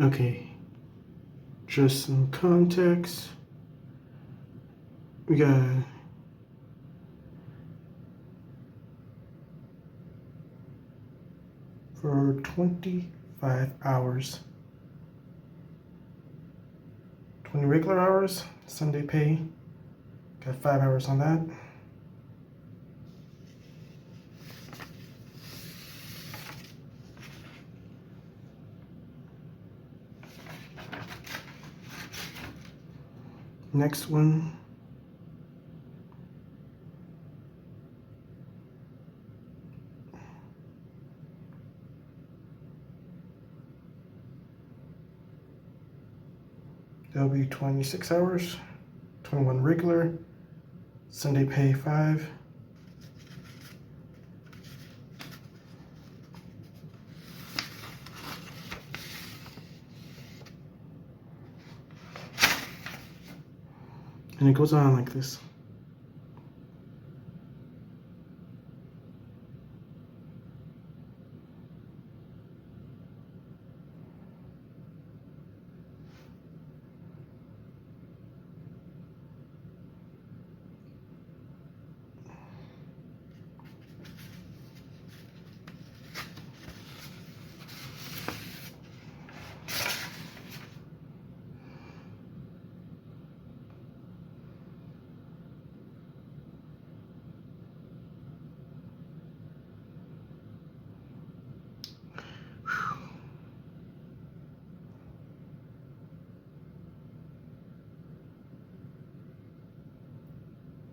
Okay, just some context. We got for 25 hours, 20 regular hours, Sunday pay. Got 5 hours on that. Next one. That'll be 26 hours, 21 regular, Sunday pay 5. And it goes on like this.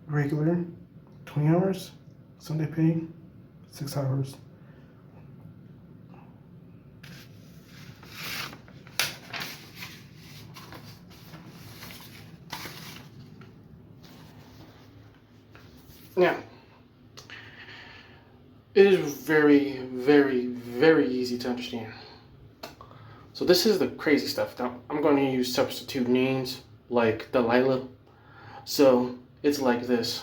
Regular, 20 hours, Sunday pay 6 hours. Now, it is very, very, very easy to understand. So this is the crazy stuff. Now, I'm going to use substitute names like Delilah. So it's like this.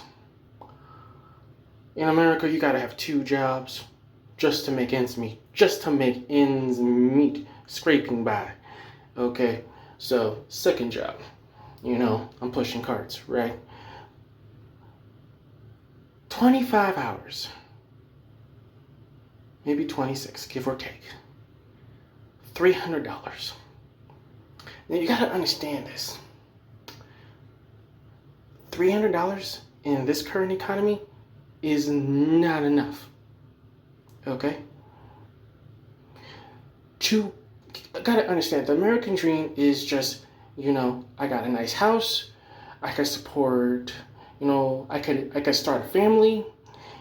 In America, you gotta have 2 jobs just to make ends meet. Just to make ends meet. Scraping by. Okay, so second job. I'm pushing carts, right? 25 hours. Maybe 26, give or take. $300. Now you gotta understand this. $300 in this current economy is not enough. Okay? Gotta understand, the American dream is just, I got a nice house, I could support, I could start a family,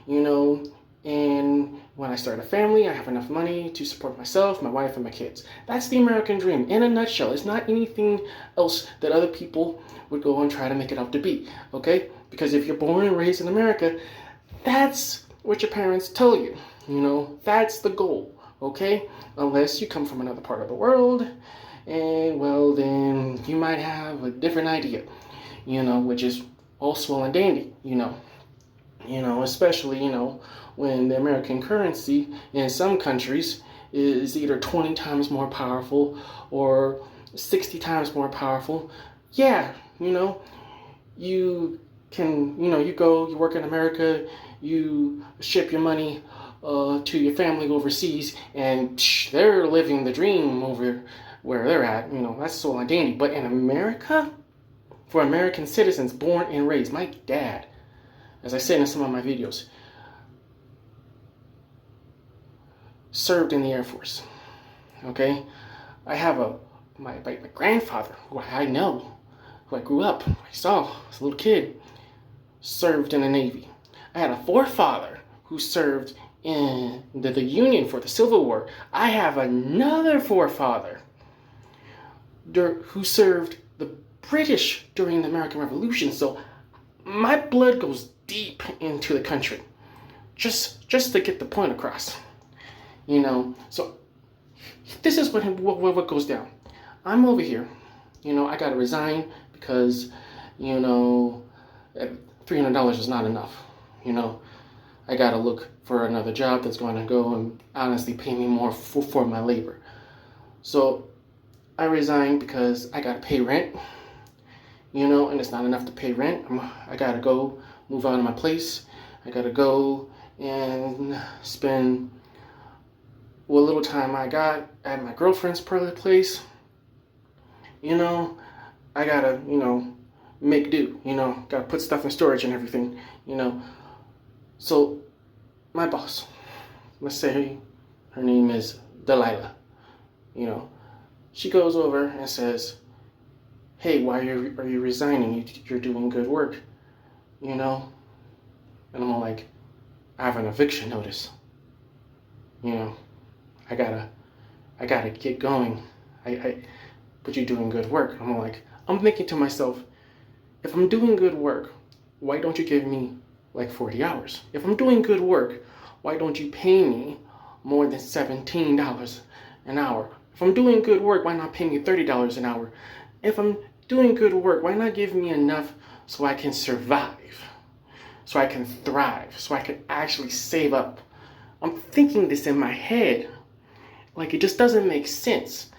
and when I start a family, I have enough money to support myself, my wife, and my kids. That's the American dream in a nutshell. It's not anything else that other people would go and try to make it out to be, okay? Because if you're born and raised in America, that's what your parents tell you. That's the goal, okay? Unless you come from another part of the world, and well, then you might have a different idea, which is all swell and dandy, especially, when the American currency in some countries is either 20 times more powerful or 60 times more powerful. Yeah, you can, you work in America, you ship your money to your family overseas, and they're living the dream over where they're at. That's so dandy. But in America, for American citizens born and raised, my dad, as I said in some of my videos, served in the Air Force. Okay? I have my grandfather, who I know, who I grew up, I saw as a little kid, served in the Navy. I had a forefather who served in the Union for the Civil War. I have another forefather who served the British during the American Revolution. So my blood goes deep into the country, just to get the point across. So this is what goes down. I'm over here, I gotta resign because, $300 is not enough. I gotta look for another job that's going to go and honestly pay me more for my labor. So I resigned because I gotta pay rent, and it's not enough to pay rent. I gotta go move out of my place. I gotta go and spend what little time I got at my girlfriend's place. I gotta, make do, gotta put stuff in storage and everything, So my boss, let's say her name is Delilah, she goes over and says, hey, why are you resigning? You're doing good work, And I'm like, I have an eviction notice, I gotta get going. But you're doing good work. I'm thinking to myself, if I'm doing good work, why don't you give me like 40 hours? If I'm doing good work, why don't you pay me more than $17 an hour? If I'm doing good work, why not pay me $30 an hour? If I'm doing good work, why not give me enough so I can survive, so I can thrive, so I can actually save up? I'm thinking this in my head. Like, it just doesn't make sense.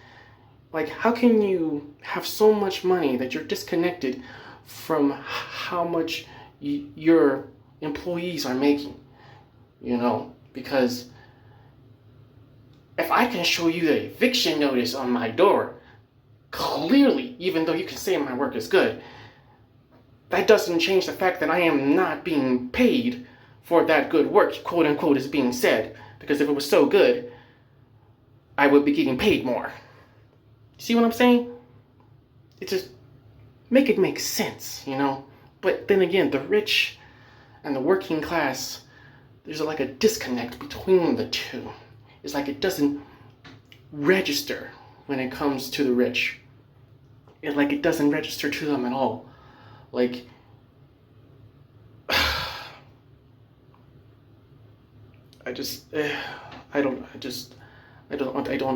Like, how can you have so much money that you're disconnected from how much your employees are making? Because if I can show you the eviction notice on my door, clearly, even though you can say my work is good, that doesn't change the fact that I am not being paid for that good work, quote unquote, is being said. Because if it was so good, I would be getting paid more. See what I'm saying? It just make it make sense, But then again, the rich and the working class, there's like a disconnect between the two. It's like it doesn't register when it comes to the rich. It's like it doesn't register to them at all. Like, I don't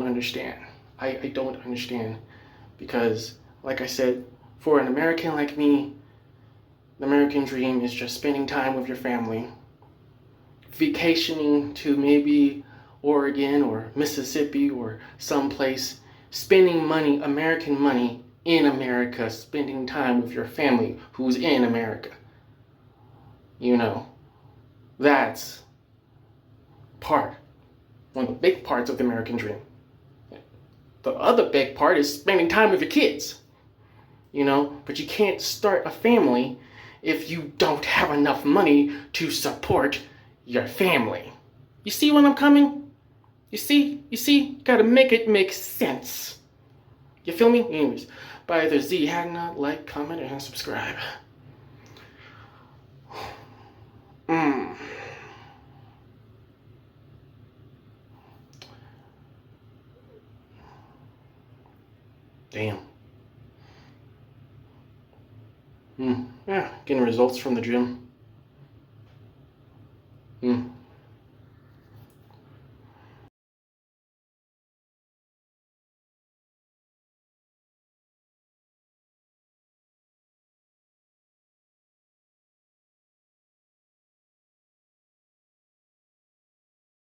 understand. I don't understand, because, like I said, for an American like me, the American dream is just spending time with your family, vacationing to maybe Oregon or Mississippi or someplace, spending money, American money in America, spending time with your family who's in America. That's one of the big parts of the American dream. The other big part is spending time with your kids, but you can't start a family if you don't have enough money to support your family. You see when I'm coming? You see? Gotta make it make sense. You feel me? Anyways, by the Z, have not, like, comment, and subscribe. Damn. Yeah, getting results from the gym.